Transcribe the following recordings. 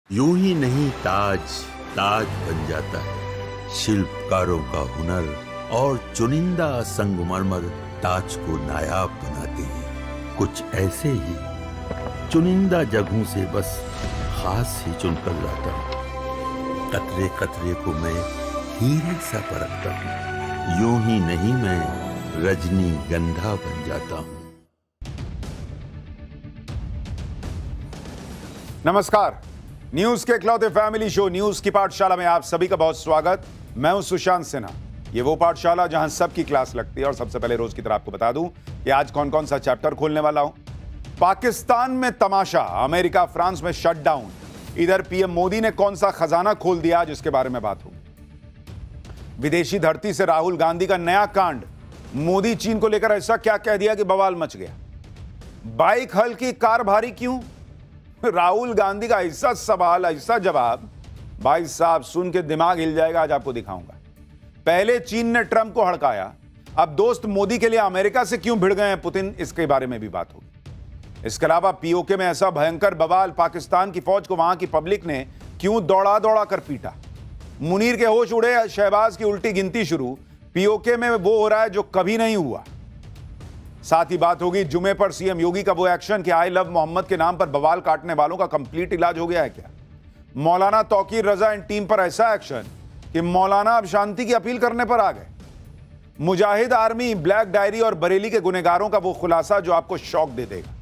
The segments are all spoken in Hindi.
यूं ही नहीं ताज ताज बन जाता है। शिल्पकारों का हुनर और चुनिंदा संगमरमर ताज को नायाब बनाते हैं। कुछ ऐसे ही चुनिंदा जगहों से बस खास ही चुनकर लाता हूँ। कतरे कतरे को मैं हीरे सा परखता हूँ। यूं ही नहीं मैं रजनी गंधा बन जाता हूँ। नमस्कार, न्यूज के इकलौते फैमिली शो न्यूज की पाठशाला में आप सभी का बहुत स्वागत। मैं हूं सुशांत सिन्हा। ये वो पाठशाला जहां सबकी क्लास लगती है। और सबसे पहले रोज की तरह आपको बता दूं कि आज कौन कौन सा चैप्टर खोलने वाला हूं। पाकिस्तान में तमाशा, अमेरिका फ्रांस में शटडाउन, इधर पीएम मोदी ने कौन सा खजाना खोल दिया, जिसके बारे में बात होगी। विदेशी धरती से राहुल गांधी का नया कांड, मोदी चीन को लेकर ऐसा क्या कह दिया कि बवाल मच गया। बाइक हल्की कार भारी क्यों, राहुल गांधी का ऐसा सवाल, ऐसा जवाब, भाई साहब सुन के दिमाग हिल जाएगा। आज आपको दिखाऊंगा। पहले चीन ने ट्रंप को हड़काया, अब दोस्त मोदी के लिए अमेरिका से क्यों भिड़ गए हैं पुतिन, इसके बारे में भी बात होगी। इसके अलावा पीओके में ऐसा भयंकर बवाल, पाकिस्तान की फौज को वहां की पब्लिक ने क्यों दौड़ा दौड़ा कर पीटा। मुनीर के होश उड़े, शहबाज की उल्टी गिनती शुरू। पीओके में वो हो रहा है जो कभी नहीं हुआ। साथ ही बात होगी जुमे पर सीएम योगी का वो एक्शन कि आई लव मोहम्मद के नाम पर बवाल काटने वालों का कंप्लीट इलाज हो गया है क्या। मौलाना तौकीर रजा एंड टीम पर ऐसा एक्शन कि मौलाना अब शांति की अपील करने पर आ गए। मुजाहिद आर्मी, ब्लैक डायरी और बरेली के गुनहगारों का वो खुलासा जो आपको शॉक दे देगा।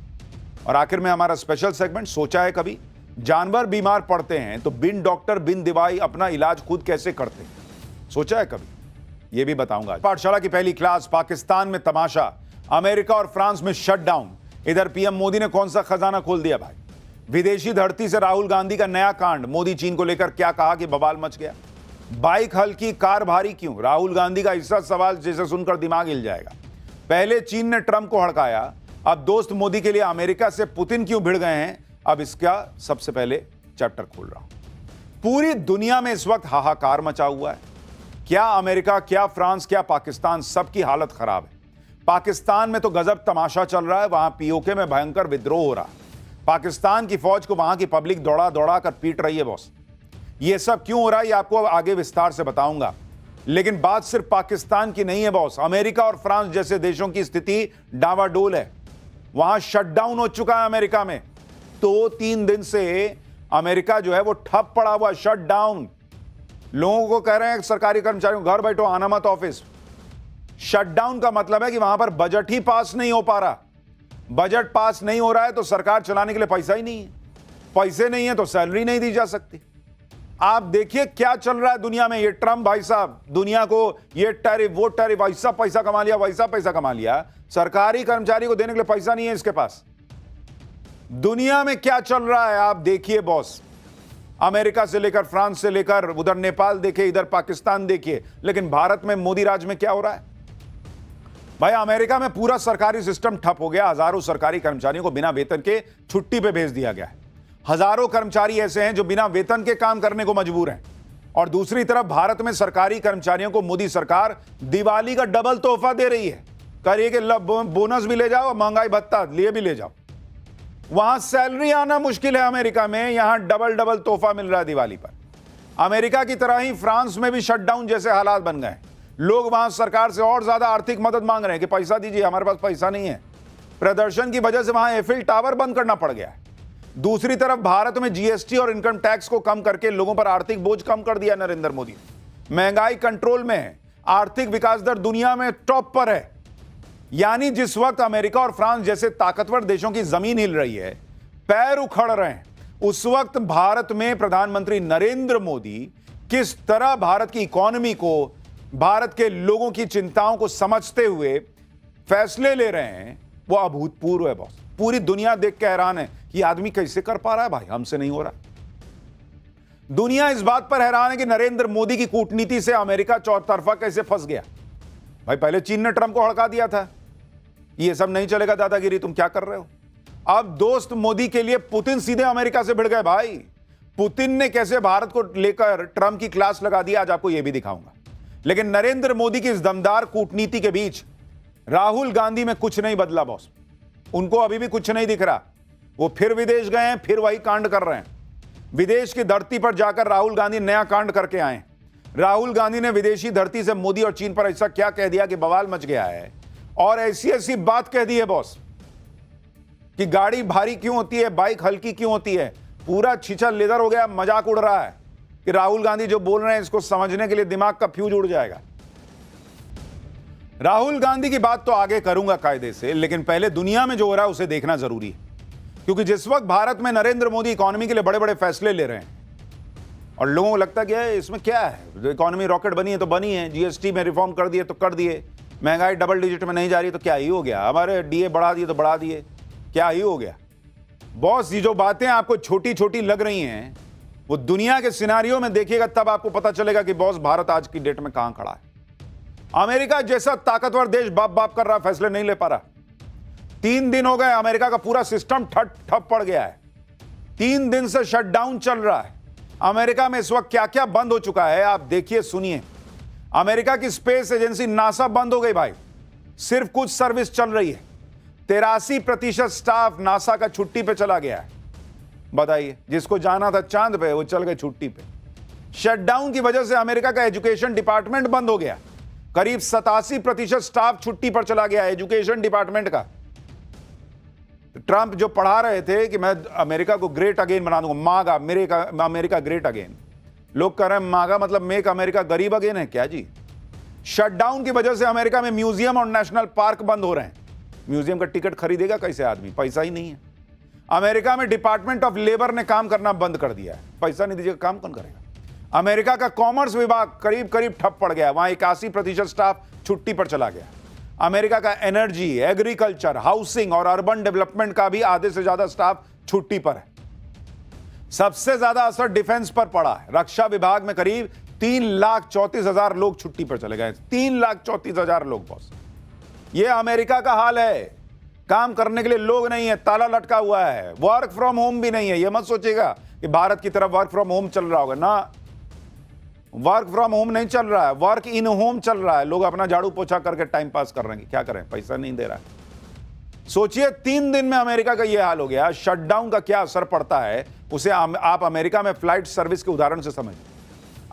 और आखिर में हमारा स्पेशल सेगमेंट, सोचा है कभी जानवर बीमार पड़ते हैं तो बिन डॉक्टर बिन दवाई अपना इलाज खुद कैसे करते हैं, सोचा है कभी, ये भी बताऊंगा। पाठशाला की पहली क्लास, पाकिस्तान में तमाशा, अमेरिका और फ्रांस में शटडाउन, इधर पीएम मोदी ने कौन सा खजाना खोल दिया भाई। विदेशी धरती से राहुल गांधी का नया कांड, मोदी चीन को लेकर क्या कहा कि बवाल मच गया। बाइक हल्की कार भारी क्यों, राहुल गांधी का ऐसा सवाल जिसे सुनकर दिमाग हिल जाएगा। पहले चीन ने ट्रंप को हड़काया, अब दोस्त मोदी के लिए अमेरिका से पुतिन क्यों भिड़ गए हैं, अब इसका सबसे पहले चैप्टर खोल रहा हूं। पूरी दुनिया में इस वक्त हाहाकार मचा हुआ है। क्या अमेरिका, क्या फ्रांस, क्या पाकिस्तान, सबकी हालत खराब है। पाकिस्तान में तो गजब तमाशा चल रहा है, वहां पीओके में भयंकर विद्रोह हो रहा है। पाकिस्तान की फौज को वहां की पब्लिक दौड़ा दौड़ा कर पीट रही है बॉस। ये सब क्यों हो रहा है, ये आपको आगे विस्तार से बताऊंगा। लेकिन बात सिर्फ पाकिस्तान की नहीं है बॉस, अमेरिका और फ्रांस जैसे देशों की स्थिति डावाडोल है। वहां शटडाउन हो चुका है अमेरिका में। 2-3 दिन से अमेरिका जो है वो ठप पड़ा हुआ, शटडाउन। लोगों को कह रहे हैं सरकारी कर्मचारियों घर बैठो, आना मत ऑफिस। शटडाउन का मतलब है कि वहां पर बजट ही पास नहीं हो पा रहा। बजट पास नहीं हो रहा है तो सरकार चलाने के लिए पैसा ही नहीं है। पैसे नहीं है तो सैलरी नहीं दी जा सकती। आप देखिए क्या चल रहा है दुनिया में। ये ट्रंप भाई साहब दुनिया को ये टैरिफ, वो टैरिफ, ऐसा पैसा कमा लिया, वैसा पैसा कमा लिया। सरकारी कर्मचारी को देने के लिए पैसा नहीं है इसके पास। दुनिया में क्या चल रहा है आप देखिए बॉस। अमेरिका से लेकर फ्रांस से लेकर उधर नेपाल देखिए, इधर पाकिस्तान देखिए। लेकिन भारत में मोदी राज में क्या हो रहा है भाई। अमेरिका में पूरा सरकारी सिस्टम ठप हो गया। हजारों सरकारी कर्मचारियों को बिना वेतन के छुट्टी पे भेज दिया गया है। हजारों कर्मचारी ऐसे हैं जो बिना वेतन के काम करने को मजबूर हैं। और दूसरी तरफ भारत में सरकारी कर्मचारियों को मोदी सरकार दिवाली का डबल तोहफा दे रही है। करिए कि बोनस भी ले जाओ, महंगाई भत्ता लिए भी ले जाओ। वहां सैलरी आना मुश्किल है अमेरिका में, यहां डबल डबल तोहफा मिल रहा है दिवाली पर। अमेरिका की तरह ही फ्रांस में भी शटडाउन जैसे हालात बन गए। लोग वहां सरकार से और ज्यादा आर्थिक मदद मांग रहे हैं कि पैसा दीजिए, हमारे पास पैसा नहीं है। प्रदर्शन की वजह से वहां एफिल टावर बंद करना पड़ गया है। दूसरी तरफ भारत में जीएसटी और इनकम टैक्स को कम करके लोगों पर आर्थिक बोझ कम कर दिया नरेंद्र मोदी। महंगाई कंट्रोल में है, आर्थिक विकास दर दुनिया में टॉप पर है। यानी जिस वक्त अमेरिका और फ्रांस जैसे ताकतवर देशों की जमीन हिल रही है, पैर उखड़ रहे हैं, उस वक्त भारत में प्रधानमंत्री नरेंद्र मोदी किस तरह भारत की इकोनॉमी को, भारत के लोगों की चिंताओं को समझते हुए फैसले ले रहे हैं, वो अभूतपूर्व है बॉस। पूरी दुनिया देख के हैरान है कि आदमी कैसे कर पा रहा है भाई, हमसे नहीं हो रहा। दुनिया इस बात पर हैरान है कि नरेंद्र मोदी की कूटनीति से अमेरिका चौतरफा कैसे फंस गया। भाई पहले चीन ने ट्रंप को हड़का दिया था, ये सब नहीं चलेगा दादागिरी, तुम क्या कर रहे हो। अब दोस्त मोदी के लिए पुतिन सीधे अमेरिका से भिड़ गए भाई। पुतिन ने कैसे भारत को लेकर ट्रंप की क्लास लगा दी, आज आपको यह भी दिखाऊंगा। लेकिन नरेंद्र मोदी की इस दमदार कूटनीति के बीच राहुल गांधी में कुछ नहीं बदला बॉस। उनको अभी भी कुछ नहीं दिख रहा। वो फिर विदेश गए हैं, फिर वही कांड कर रहे हैं। विदेश की धरती पर जाकर राहुल गांधी नया कांड करके आए। राहुल गांधी ने विदेशी धरती से मोदी और चीन पर ऐसा क्या कह दिया कि बवाल मच गया है, और ऐसी ऐसी बात कह दी है बॉस कि गाड़ी भारी क्यों होती है, बाइक हल्की क्यों होती है, पूरा छीछा लेदर हो गया। मजाक उड़ रहा है कि राहुल गांधी जो बोल रहे हैं इसको समझने के लिए दिमाग का फ्यूज उड़ जाएगा। राहुल गांधी की बात तो आगे करूंगा कायदे से, लेकिन पहले दुनिया में जो हो रहा है उसे देखना जरूरी है, क्योंकि जिस वक्त भारत में नरेंद्र मोदी इकोनॉमी के लिए बड़े बड़े फैसले ले रहे हैं और लोगों को लगता है कि इसमें क्या है, इकोनॉमी रॉकेट बनी है तो बनी है, जीएसटी में रिफॉर्म कर दिए तो कर दिए, महंगाई डबल डिजिट में नहीं जा रही तो क्या ही हो गया, हमारे डीए बढ़ा दिए तो बढ़ा दिए, क्या ही हो गया। बॉस, ये जो बातें आपको छोटी छोटी लग रही हैं वो दुनिया के सिनारियों में देखिएगा तब आपको पता चलेगा कि बॉस भारत आज की डेट में कहां खड़ा है। अमेरिका जैसा ताकतवर देश बाप बाप कर रहा, फैसले नहीं ले पा रहा। 3 दिन हो गए अमेरिका का पूरा सिस्टम ठप पड़ गया है, 3 दिन से शटडाउन चल रहा है। अमेरिका में इस वक्त क्या क्या बंद हो चुका है आप देखिए, सुनिए। अमेरिका की स्पेस एजेंसी नासा बंद हो गई भाई, सिर्फ कुछ सर्विस चल रही है। 83% स्टाफ नासा का छुट्टी पे चला गया है। बताइए, जिसको जाना था चांद पे वो चल गए छुट्टी पे। शटडाउन की वजह से अमेरिका का एजुकेशन डिपार्टमेंट बंद हो गया, करीब 87% स्टाफ छुट्टी पर चला गया एजुकेशन डिपार्टमेंट का। ट्रंप जो पढ़ा रहे थे कि मैं अमेरिका को ग्रेट अगेन बना दूंगा, मागा अमेरिका ग्रेट अगेन, लोग कह रहे हैं मागा मतलब मेक अमेरिका गरीब अगेन है क्या जी। शटडाउन की वजह से अमेरिका में म्यूजियम और नेशनल पार्क बंद हो रहे हैं। म्यूजियम का टिकट खरीदेगा कैसे आदमी, पैसा ही नहीं है। अमेरिका में डिपार्टमेंट ऑफ लेबर ने काम करना बंद कर दिया है, पैसा नहीं दीजिएगा काम कौन करेगा। अमेरिका का कॉमर्स विभाग करीब करीब ठप पड़ गया, वहां 81% स्टाफ छुट्टी पर चला गया। अमेरिका का एनर्जी, एग्रीकल्चर, हाउसिंग और अर्बन डेवलपमेंट का भी आधे से ज्यादा स्टाफ छुट्टी पर है। सबसे ज्यादा असर डिफेंस पर पड़ा है। रक्षा विभाग में करीब 3,34,000 लोग छुट्टी पर चले गए, 3,34,000 लोग बॉस। ये अमेरिका का हाल है, काम करने के लिए लोग नहीं है, ताला लटका हुआ है, वर्क फ्रॉम होम भी नहीं है। ये मत सोचिएगा कि भारत की तरफ वर्क फ्रॉम होम चल रहा होगा ना, वर्क फ्रॉम होम नहीं चल रहा है, वर्क इन होम चल रहा है। लोग अपना झाड़ू पोछा करके टाइम पास कर रहे हैं, क्या करें, पैसा नहीं दे रहा है। सोचिए 3 दिन में अमेरिका का यह हाल हो गया। शटडाउन का क्या असर पड़ता है उसे आप अमेरिका में फ्लाइट सर्विस के उदाहरण से समझिए।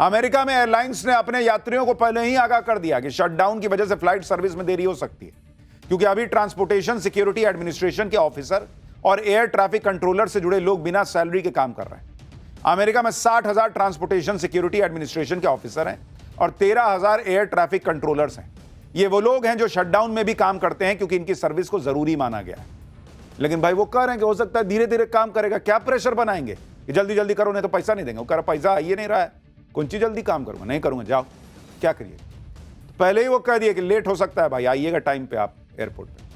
अमेरिका में एयरलाइंस ने अपने यात्रियों को पहले ही आगाह कर दिया कि शटडाउन की वजह से फ्लाइट सर्विस में देरी हो सकती है, क्योंकि अभी ट्रांसपोर्टेशन सिक्योरिटी एडमिनिस्ट्रेशन के ऑफिसर और एयर ट्रैफिक कंट्रोलर से जुड़े लोग बिना सैलरी के काम कर रहे हैं। अमेरिका में 60,000 ट्रांसपोर्टेशन सिक्योरिटी एडमिनिस्ट्रेशन के ऑफिसर हैं और 13,000 एयर ट्रैफिक कंट्रोलर्स हैं। ये वो लोग हैं जो शटडाउन में भी काम करते हैं क्योंकि इनकी सर्विस को जरूरी माना गया है। लेकिन भाई वो कह रहे हैं कि हो सकता है धीरे धीरे काम करेगा, क्या प्रेशर बनाएंगे कि जल्दी जल्दी करो नहीं तो पैसा नहीं देंगे। वो कह रहा पैसा आइए नहीं रहा है, कौन सी जल्दी काम करूंगा, नहीं करूंगा, जाओ क्या करिए। तो पहले ही वो कह दिए कि लेट हो सकता है भाई, आइएगा टाइम पे आप एयरपोर्ट पे।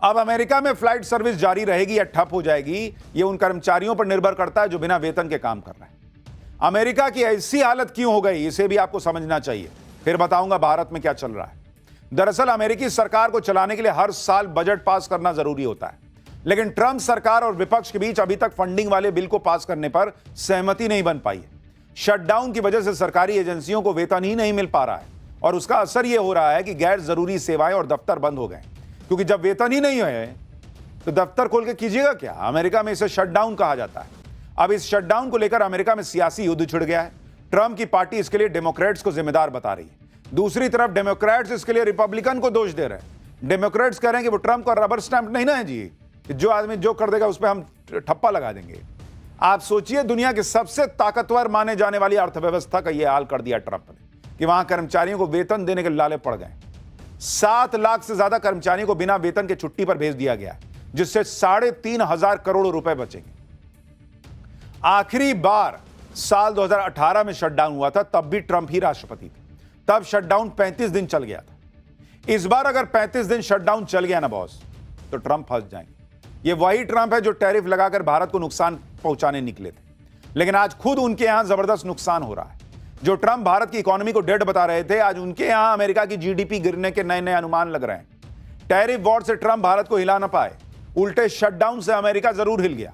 अब अमेरिका में फ्लाइट सर्विस जारी रहेगी या ठप हो जाएगी, ये उन कर्मचारियों पर निर्भर करता है जो बिना वेतन के काम कर रहे हैं। अमेरिका की ऐसी हालत क्यों हो गई, इसे भी आपको समझना चाहिए, फिर बताऊंगा भारत में क्या चल रहा है। दरअसल अमेरिकी सरकार को चलाने के लिए हर साल बजट पास करना जरूरी होता है, लेकिन ट्रंप सरकार और विपक्ष के बीच अभी तक फंडिंग वाले बिल को पास करने पर सहमति नहीं बन पाई है। शटडाउन की वजह से सरकारी एजेंसियों को वेतन ही नहीं मिल पा रहा है और उसका असर यह हो रहा है कि गैर जरूरी सेवाएं और दफ्तर बंद हो गए, क्योंकि जब वेतन ही नहीं है तो दफ्तर खोल के कीजिएगा क्या। अमेरिका में इसे शटडाउन कहा जाता है। अब इस शटडाउन को लेकर अमेरिका में सियासी युद्ध छिड़ गया है। ट्रंप की पार्टी इसके लिए डेमोक्रेट्स को जिम्मेदार बता रही है, दूसरी तरफ डेमोक्रेट्स इसके लिए रिपब्लिकन को दोष दे रहे हैं। डेमोक्रेट्स कह रहे हैं कि वो ट्रंप का रबर स्टैंप नहीं ना है जी, कि जो आदमी जो कर देगा उस पर हम ठप्पा लगा देंगे। आप सोचिए, दुनिया की सबसे ताकतवर माने जाने वाली अर्थव्यवस्था का यह हाल कर दिया ट्रंप ने कि वहां कर्मचारियों को वेतन देने के लाले पड़ गए। 7 लाख से ज्यादा कर्मचारियों को बिना वेतन के छुट्टी पर भेज दिया गया, जिससे 3,500 करोड़ रुपए बचेंगे। आखिरी बार साल 2018 में शटडाउन हुआ था, तब भी ट्रंप ही राष्ट्रपति थे, तब शटडाउन 35 दिन चल गया था। इस बार अगर 35 दिन शटडाउन चल गया ना बॉस, तो ट्रंप फंस जाएंगे। ये वही ट्रंप है जो टैरिफ लगाकर भारत को नुकसान पहुंचाने निकले थे, लेकिन आज खुद उनके यहां जबरदस्त नुकसान हो रहा है। जो ट्रंप भारत की इकोनॉमी को डेड बता रहे थे, आज उनके यहां अमेरिका की जीडीपी गिरने के नए नए अनुमान लग रहे हैं। टैरिफ वॉर से ट्रंप भारत को हिला ना पाए, उल्टे शटडाउन से अमेरिका जरूर हिल गया।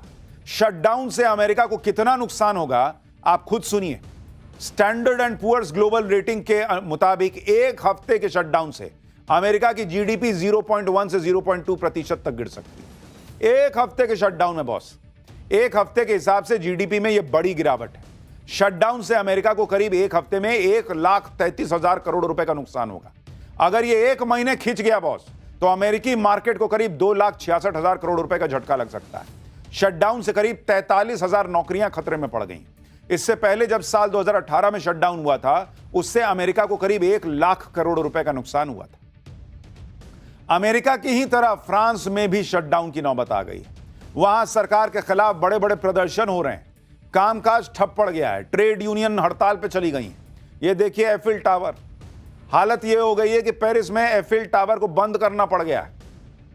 शटडाउन से अमेरिका को कितना नुकसान होगा आप खुद सुनिए। Standard and poor's global rating के मुताबिक 1 हफ्ते के शटडाउन से अमेरिका की जीडीपी 0.1 से 0.2% तक गिर सकती है। 1 हफ्ते के शटडाउन में बॉस, एक हफ्ते के हिसाब से जीडीपी में यह बड़ी गिरावट है। शटडाउन से अमेरिका को करीब एक हफ्ते में 1,33,000 करोड़ रुपए का नुकसान होगा। अगर यह एक महीने खिंच गया बॉस, तो अमेरिकी मार्केट को करीब 2,66,000 करोड़ रुपए का झटका लग सकता है। शटडाउन से करीब 43,000 नौकरियां खतरे में पड़ गई। इससे पहले जब साल 2018 में शटडाउन हुआ था, उससे अमेरिका को करीब 1,00,000 करोड़ रुपए का नुकसान हुआ था। अमेरिका की ही तरह फ्रांस में भी शटडाउन की नौबत आ गई है। वहां सरकार के खिलाफ बड़े बड़े प्रदर्शन हो रहे हैं, कामकाज ठप पड़ गया है, ट्रेड यूनियन हड़ताल पे चली गई हैं। ये देखिए एफिल टावर, हालत ये हो गई है कि पेरिस में एफिल टावर को बंद करना पड़ गया है।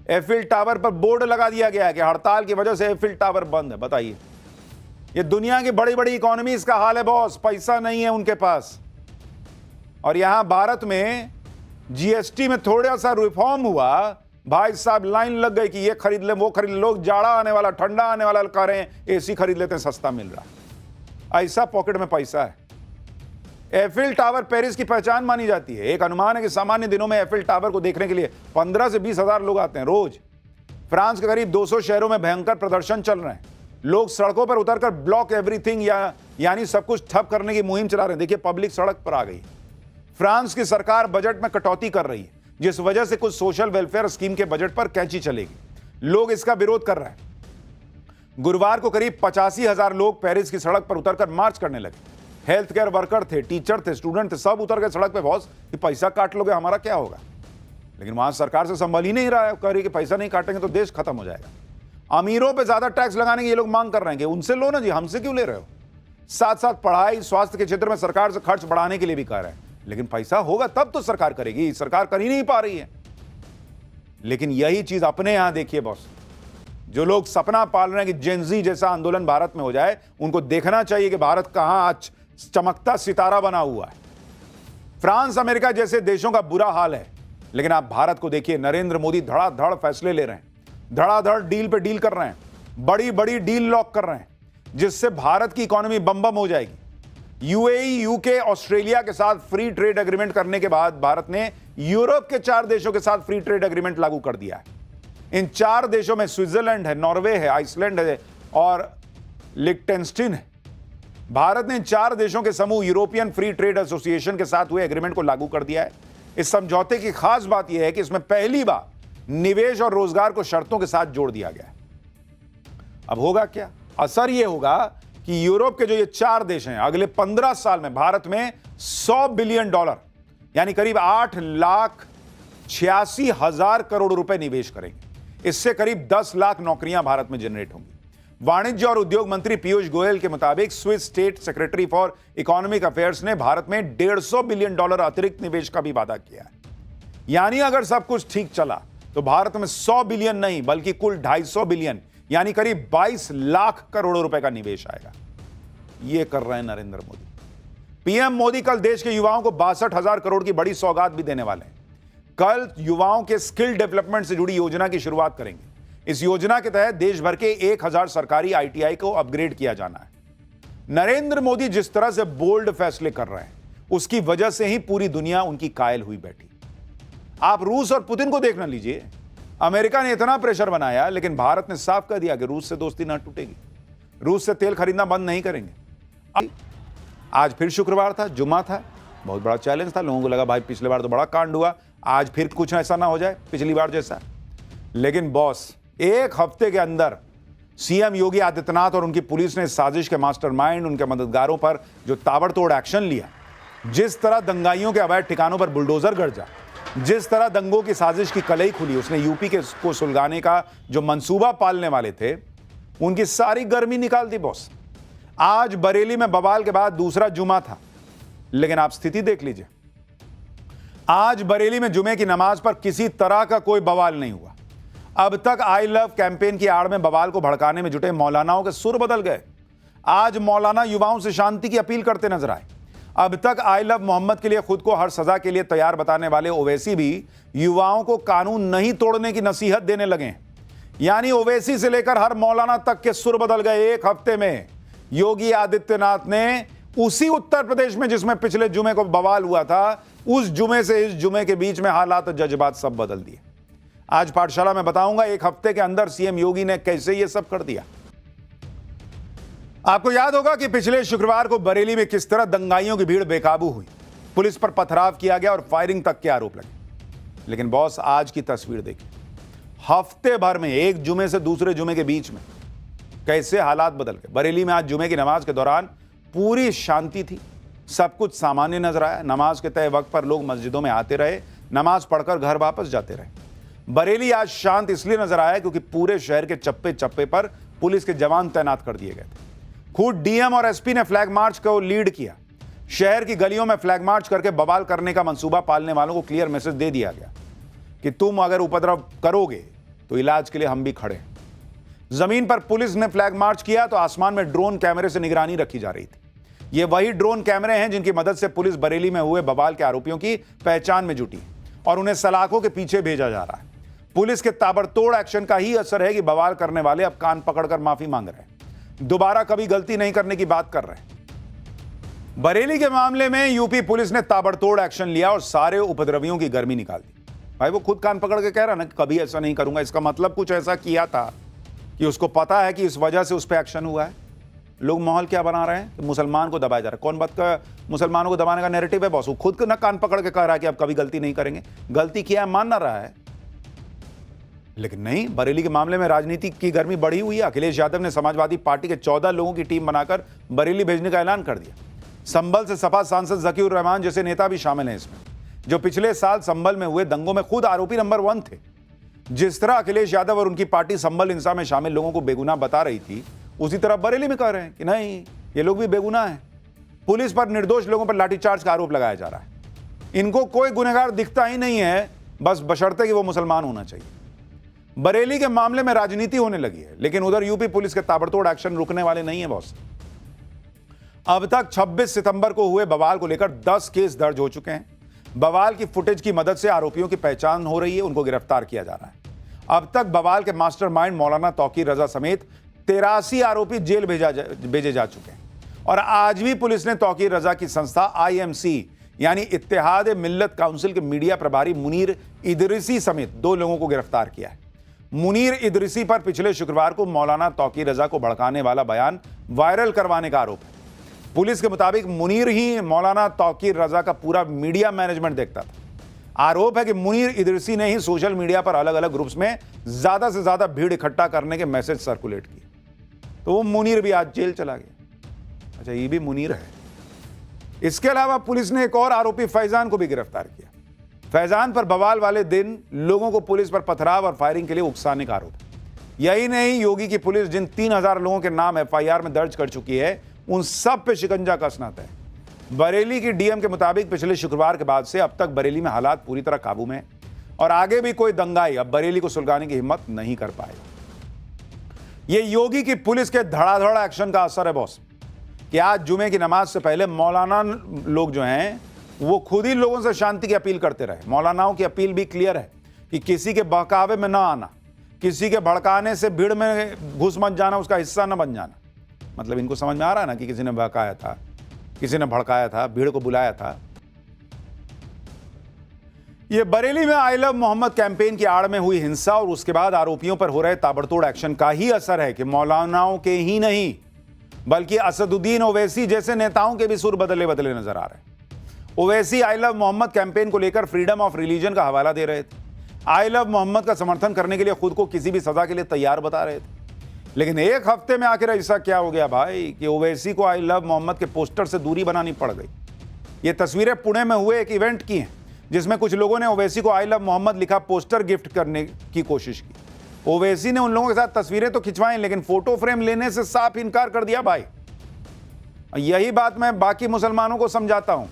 एफिल टावर पर बोर्ड लगा दिया गया है कि हड़ताल की वजह से एफिल टावर बंद है। बताइए, ये दुनिया की बड़ी बड़ी इकोनॉमीज का हाल है बॉस, पैसा नहीं है उनके पास। और यहां भारत में जीएसटी में थोड़ा सा रिफॉर्म हुआ, भाई साहब लाइन लग गई कि ये खरीद ले वो खरीद ले। लोग जाड़ा आने वाला, ठंडा आने वाला कह रहे हैं, एसी खरीद लेते हैं, सस्ता मिल रहा। ऐसा पॉकेट में पैसा है। एफिल टावर पेरिस की पहचान मानी जाती है। एक अनुमान है कि सामान्य दिनों में एफिल टावर को देखने के लिए 15 से 20 हजार लोग आते हैं रोज। फ्रांस के करीब 200 शहरों में भयंकर प्रदर्शन चल रहे हैं। लोग सड़कों पर उतरकर ब्लॉक एवरीथिंग यानी सब कुछ ठप करने की मुहिम चला रहे हैं। देखिए, पब्लिक सड़क पर आ गई। फ्रांस की सरकार बजट में कटौती कर रही है, जिस वजह से कुछ सोशल वेलफेयर स्कीम के बजट पर कैंची चलेगी। लोग इसका विरोध कर रहे हैं। गुरुवार को करीब 85,000 लोग पेरिस की सड़क पर उतरकर मार्च करने लगे। हेल्थ केयर वर्कर थे, टीचर थे, स्टूडेंट थे, सब उतर गए सड़क पे। बॉस, कि पैसा काट लोगे हमारा क्या होगा? लेकिन वहां सरकार से संभल ही नहीं रहा है। कह रही कि पैसा नहीं काटेंगे तो देश खत्म हो जाएगा। अमीरों पे ज्यादा टैक्स लगाने की ये लोग मांग कर रहे हैं कि उनसे लो ना जी, हमसे क्यों ले रहे हो? साथ साथ पढ़ाई, स्वास्थ्य के क्षेत्र में सरकार से खर्च बढ़ाने के लिए भी कह रहे हैं। लेकिन पैसा होगा तब तो सरकार करेगी। सरकार कर ही नहीं पा रही है। लेकिन यही चीज अपने यहां देखिए बॉस, जो लोग सपना पाल रहे हैं कि जेनजी जैसा आंदोलन भारत में हो जाए, उनको देखना चाहिए कि भारत कहां आज चमकता सितारा बना हुआ है। फ्रांस, अमेरिका जैसे देशों का बुरा हाल है, लेकिन आप भारत को देखिए। नरेंद्र मोदी धड़ाधड़ फैसले ले रहे हैं, धड़ाधड़ डील पे डील कर रहे हैं, बड़ी बड़ी डील लॉक कर रहे हैं, जिससे भारत की इकोनॉमी बम बम हो जाएगी। यूएई, यूके, ऑस्ट्रेलिया के साथ फ्री ट्रेड एग्रीमेंट करने के बाद भारत ने यूरोप के 4 देशों के साथ फ्री ट्रेड एग्रीमेंट लागू कर दिया है। इन 4 देशों में स्विट्जरलैंड है, नॉर्वे है, आइसलैंड है और लिक्टेनस्टीन है। भारत ने इन 4 देशों के समूह यूरोपियन फ्री ट्रेड एसोसिएशन के साथ हुए एग्रीमेंट को लागू कर दिया है। इस समझौते की खास बात यह है कि इसमें पहली बार निवेश और रोजगार को शर्तों के साथ जोड़ दिया गया है। अब होगा क्या? असर यह होगा कि यूरोप के जो ये 4 देश हैं, अगले 15 साल में भारत में $100 बिलियन यानी करीब 8,86,000 करोड़ रुपए निवेश करेंगे। इससे करीब 10 लाख नौकरियां भारत में जनरेट होंगी। वाणिज्य और उद्योग मंत्री पीयूष गोयल के मुताबिक Swiss state secretary for economic affairs ने भारत में $150 बिलियन अतिरिक्त निवेश का भी वादा किया है। यानी अगर सब कुछ ठीक चला तो भारत में 100 बिलियन नहीं बल्कि कुल 250 बिलियन यानी करीब 22 लाख करोड़ रुपए का निवेश आएगा। यह कर रहे हैं नरेंद्र मोदी। पीएम मोदी कल देश के युवाओं को 62,000 करोड़ की बड़ी सौगात भी देने वाले हैं। कल युवाओं के स्किल डेवलपमेंट से जुड़ी योजना की शुरुआत करेंगे। इस योजना के तहत देश भर के 1,000 सरकारी आईटीआई को अपग्रेड किया जाना है। नरेंद्र मोदी जिस तरह से बोल्ड फैसले कर रहे हैं, उसकी वजह से ही पूरी दुनिया उनकी कायल हुई बैठी। आप रूस और पुतिन को देखना लीजिए। अमेरिका ने इतना प्रेशर बनाया, लेकिन भारत ने साफ कर दिया कि रूस से दोस्ती ना टूटेगी, रूस से तेल खरीदना बंद नहीं करेंगे। आज फिर शुक्रवार था, जुम्मा था, बहुत बड़ा चैलेंज था। लोगों को लगा भाई पिछले बार तो बड़ा कांड हुआ, आज फिर कुछ ऐसा ना हो जाए पिछली बार जैसा। लेकिन बॉस, एक हफ्ते के अंदर सीएम योगी आदित्यनाथ और उनकी पुलिस ने साजिश के मास्टरमाइंड, उनके मददगारों पर जो ताबड़तोड़ एक्शन लिया, जिस तरह दंगाइयों के अवैध ठिकानों पर बुलडोजर गरजा, जिस तरह दंगों की साजिश की कलई खुली, उसने यूपी को सुलगाने का जो मंसूबा पालने वाले थे, उनकी सारी गर्मी निकाल दी बॉस। आज बरेली में बवाल के बाद दूसरा जुमा था, लेकिन आप स्थिति देख लीजिए। आज बरेली में जुमे की नमाज पर किसी तरह का कोई बवाल नहीं हुआ। अब तक आई लव कैंपेन की आड़ में बवाल को भड़काने में जुटे मौलानाओं के सुर बदल गए। आज मौलाना युवाओं से शांति की अपील करते नजर आए। अब तक आई लव मोहम्मद के लिए खुद को हर सजा के लिए तैयार बताने वाले ओवैसी भी युवाओं को कानून नहीं तोड़ने की नसीहत देने लगे। यानी ओवैसी से लेकर हर मौलाना तक के सुर बदल गए। एक हफ्ते में योगी आदित्यनाथ ने उसी उत्तर प्रदेश में जिसमें पिछले जुमे को बवाल हुआ था, उस जुमे से इस जुमे के बीच में हालात और जज्बात सब बदल दिए। आज पाठशाला में बताऊंगा एक हफ्ते के अंदर सीएम योगी ने कैसे ये सब कर दिया। आपको याद होगा कि पिछले शुक्रवार को बरेली में किस तरह दंगाइयों की भीड़ बेकाबू हुई, पुलिस पर पथराव किया गया और फायरिंग तक के आरोप लगे। लेकिन बॉस, आज की तस्वीर देखिए। हफ्ते भर में एक जुमे से दूसरे जुमे के बीच में कैसे हालात बदल गए। बरेली में आज जुमे की नमाज के दौरान पूरी शांति थी, सब कुछ सामान्य नजर आया। नमाज के तय वक्त पर लोग मस्जिदों में आते रहे, नमाज पढ़कर घर वापस जाते रहे। बरेली आज शांत इसलिए नजर आया क्योंकि पूरे शहर के चप्पे चप्पे पर पुलिस के जवान तैनात कर दिए गए थे। खुद डीएम और एसपी ने फ्लैग मार्च को लीड किया। शहर की गलियों में फ्लैग मार्च करके बवाल करने का मंसूबा पालने वालों को क्लियर मैसेज दे दिया गया कि तुम अगर उपद्रव करोगे तो इलाज के लिए हम भी खड़े हैं। जमीन पर पुलिस ने फ्लैग मार्च किया तो आसमान में ड्रोन कैमरे से निगरानी रखी जा रही थी। ये वही ड्रोन कैमरे हैं जिनकी मदद से पुलिस बरेली में हुए बवाल के आरोपियों की पहचान में जुटी और उन्हें सलाखों के पीछे भेजा जा रहा है। पुलिस के ताबड़तोड़ एक्शन का ही असर है कि बवाल करने वाले अब कान पकड़कर माफी मांग रहे हैं, दोबारा कभी गलती नहीं करने की बात कर रहे हैं। बरेली के मामले में यूपी पुलिस ने ताबड़तोड़ एक्शन लिया और सारे उपद्रवियों की गर्मी निकाल दी। भाई, वो खुद कान पकड़ के कह रहा ना कि कभी ऐसा नहीं करूंगा, इसका मतलब कुछ ऐसा किया था कि उसको पता है कि इस वजह से उस पर एक्शन हुआ है। लोग माहौल क्या बना रहे हैं कि मुसलमान को दबाया जा रहा है। कौन बात का मुसलमानों को दबाने का नैरेटिव है बॉस? वो खुद ना कान पकड़ के कह रहा है कि अब कभी गलती नहीं करेंगे। गलती किया है, मान ना रहा है, लेकिन नहीं। बरेली के मामले में राजनीति की गर्मी बढ़ी हुई है। अखिलेश यादव ने समाजवादी पार्टी के 14 लोगों की टीम बनाकर बरेली भेजने का ऐलान कर दिया। संभल से सपा सांसद जकीउर रहमान जैसे नेता भी शामिल हैं इसमें, जो पिछले साल संभल में हुए दंगों में खुद आरोपी नंबर 1 थे। जिस तरह अखिलेश यादव और उनकी पार्टी संभल हिंसा में शामिल लोगों को बेगुनाह बता रही थी, उसी तरह बरेली में कह रहे हैं कि नहीं, ये लोग भी बेगुनाह हैं। पुलिस पर निर्दोष लोगों पर लाठीचार्ज का आरोप लगाया जा रहा है। इनको कोई गुनहगार दिखता ही नहीं है, बस बशर्ते कि वो मुसलमान होना चाहिए। बरेली के मामले में राजनीति होने लगी है, लेकिन उधर यूपी पुलिस के ताबड़तोड़ एक्शन रुकने वाले नहीं है बॉस। अब तक 26 सितंबर को हुए बवाल को लेकर 10 केस दर्ज हो चुके हैं। बवाल की फुटेज की मदद से आरोपियों की पहचान हो रही है, उनको गिरफ्तार किया जा रहा है। अब तक बवाल के मास्टरमाइंड मौलाना तौकीर रजा समेत 83 आरोपी जेल भेजे जा चुके हैं। और आज भी पुलिस ने तौकीर रजा की संस्था IMC यानी इत्तेहाद मिल्लत काउंसिल के मीडिया प्रभारी मुनीर इदरिसी समेत 2 लोगों को गिरफ्तार किया है। मुनीर इदरिसी पर पिछले शुक्रवार को मौलाना तौकीर रजा को भड़काने वाला बयान वायरल करवाने का आरोप है। पुलिस के मुताबिक मुनीर ही मौलाना तौकीर रजा का पूरा मीडिया मैनेजमेंट देखता था। आरोप है कि मुनीर इदरिसी ने ही सोशल मीडिया पर अलग अलग ग्रुप्स में ज्यादा से ज्यादा भीड़ इकट्ठा करने के मैसेज सर्कुलेट किए। तो वो मुनीर भी आज जेल चला गया। अच्छा, ये भी मुनीर है। इसके अलावा पुलिस ने एक और आरोपी फैजान को भी गिरफ्तार किया। फैजान पर बवाल वाले दिन लोगों को पुलिस पर पथराव और फायरिंग के लिए उकसाने का आरोप है। यही नहीं, योगी की पुलिस जिन 3000 लोगों के नाम FIR में दर्ज कर चुकी है, उन सब पे शिकंजा कसना तय। बरेली की डीएम के मुताबिक पिछले शुक्रवार के बाद से अब तक बरेली में हालात पूरी तरह काबू में है और आगे भी कोई दंगाई अब बरेली को सुलगाने की हिम्मत नहीं कर पाएगा। ये योगी की पुलिस के धड़ाधड़ एक्शन का असर है बॉस, कि आज जुमे की नमाज से पहले मौलाना लोग जो हैं वो खुद ही लोगों से शांति की अपील करते रहे। मौलानाओं की अपील भी क्लियर है कि किसी के बहकावे में ना आना, किसी के भड़काने से भीड़ में घुस मत जाना, उसका हिस्सा न बन जाना। मतलब इनको समझ में आ रहा है ना कि किसी ने बहकाया था, किसी ने भड़काया था, भीड़ को बुलाया था। ये बरेली में आई लव मोहम्मद कैंपेन की आड़ में हुई हिंसा और उसके बाद आरोपियों पर हो रहे ताबड़तोड़ एक्शन का ही असर है कि मौलानाओं के ही नहीं बल्कि असदुद्दीन ओवैसी जैसे नेताओं के भी सुर बदले बदले नजर आ रहे हैं। Owaisi I love Mohammad campaign को लेकर फ्रीडम ऑफ रिलीजन का हवाला दे रहे थे। आई लव मोहम्मद का समर्थन करने के लिए खुद को किसी भी सजा के लिए तैयार बता रहे थे। लेकिन एक हफ्ते में आखिर ऐसा क्या हो गया भाई कि ओवैसी को आई लव मोहम्मद के पोस्टर से दूरी बनानी पड़ गई। ये तस्वीरें पुणे में हुए एक इवेंट की हैं जिसमें कुछ लोगों ने ओवैसी को आई लव मोहम्मद लिखा पोस्टर गिफ्ट करने की कोशिश की। ओवैसी ने उन लोगों के साथ तस्वीरें तो खिंचवाई लेकिन फोटो फ्रेम लेने से साफ इनकार कर दिया भाई। यही बात मैं बाकी मुसलमानों को समझाता हूं।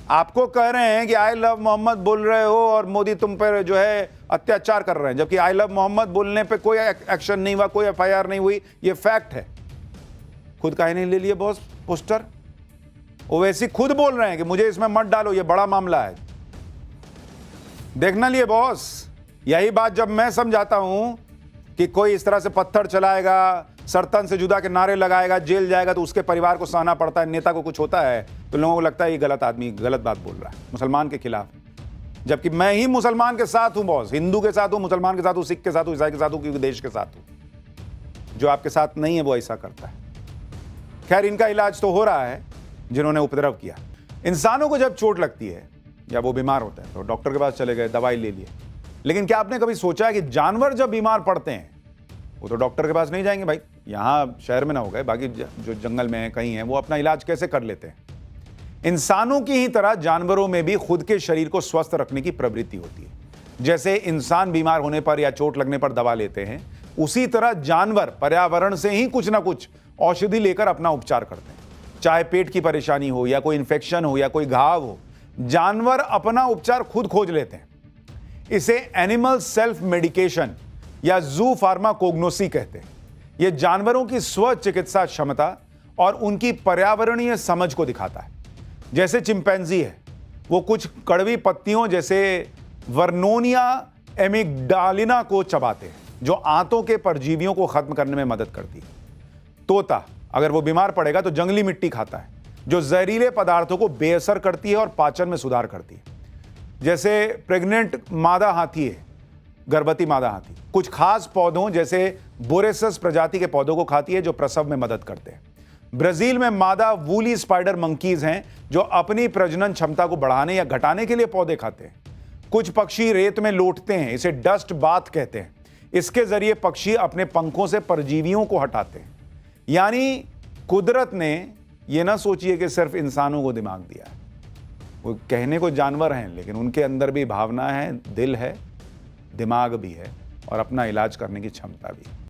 आपको कह रहे हैं कि आई लव मोहम्मद बोल रहे हो और मोदी तुम पर जो है अत्याचार कर रहे हैं, जबकि आई लव मोहम्मद बोलने पे कोई एक्शन नहीं हुआ, कोई FIR नहीं हुई। ये फैक्ट है। खुद काहे नहीं ले लिए बॉस पोस्टर? ओवैसी खुद बोल रहे हैं कि मुझे इसमें मत डालो, ये बड़ा मामला है। देखना लिए बॉस। यही बात जब मैं समझाता हूं कि कोई इस तरह से पत्थर चलाएगा, सरतन से जुदा के नारे लगाएगा, जेल जाएगा, तो उसके परिवार को सहना पड़ता है। नेता को कुछ होता है तो लोगों को लगता है ये गलत आदमी गलत बात बोल रहा है मुसलमान के खिलाफ, जबकि मैं ही मुसलमान के साथ हूं बॉस। हिंदू के साथ हूं, मुसलमान के साथ हूं, सिख के साथ हूं, ईसाई के साथ हूं, क्योंकि देश के साथ हूं। जो आपके साथ नहीं है वो ऐसा करता है। खैर, इनका इलाज तो हो रहा है जिन्होंने उपद्रव किया। इंसानों को जब चोट लगती है या वो बीमार होता है तो डॉक्टर के पास चले गए, दवाई ले लिए, लेकिन क्या आपने कभी सोचा है कि जानवर जब बीमार पड़ते हैं वो तो डॉक्टर के पास नहीं जाएंगे भाई? यहाँ शहर में ना हो गए, बाकी जो जंगल में है, कहीं है, वो अपना इलाज कैसे कर लेते हैं? इंसानों की ही तरह जानवरों में भी खुद के शरीर को स्वस्थ रखने की प्रवृत्ति होती है। जैसे इंसान बीमार होने पर या चोट लगने पर दवा लेते हैं, उसी तरह जानवर पर्यावरण से ही कुछ ना कुछ औषधि लेकर अपना उपचार करते हैं। चाहे पेट की परेशानी हो या कोई इन्फेक्शन हो या कोई घाव हो, जानवर अपना उपचार खुद खोज लेते हैं। इसे एनिमल सेल्फ मेडिकेशन या जू फार्माकोग्नोसी कहते हैं। यह जानवरों की स्व चिकित्सा क्षमता और उनकी पर्यावरणीय समझ को दिखाता है। जैसे चिंपैंजी है, वो कुछ कड़वी पत्तियों जैसे वर्नोनिया एमिग्डालिना को चबाते हैं, जो आंतों के परजीवियों को खत्म करने में मदद करती है। तोता अगर वो बीमार पड़ेगा तो जंगली मिट्टी खाता है, जो जहरीले पदार्थों को बेअसर करती है और पाचन में सुधार करती है। जैसे प्रेग्नेंट मादा हाथी है, गर्भवती मादा हाथी कुछ खास पौधों जैसे बोरेसस प्रजाति के पौधों को खाती है, जो प्रसव में मदद करते हैं। ब्राजील में मादा वूली स्पाइडर मंकीज हैं, जो अपनी प्रजनन क्षमता को बढ़ाने या घटाने के लिए पौधे खाते हैं। कुछ पक्षी रेत में लौटते हैं, इसे डस्ट बाथ कहते हैं। इसके जरिए पक्षी अपने पंखों से परजीवियों को हटाते हैं। यानी कुदरत ने यह ना सोचिए कि सिर्फ इंसानों को दिमाग दिया है। वो कहने को जानवर हैं, लेकिन उनके अंदर भी भावना है, दिल है, दिमाग भी है और अपना इलाज करने की क्षमता भी है।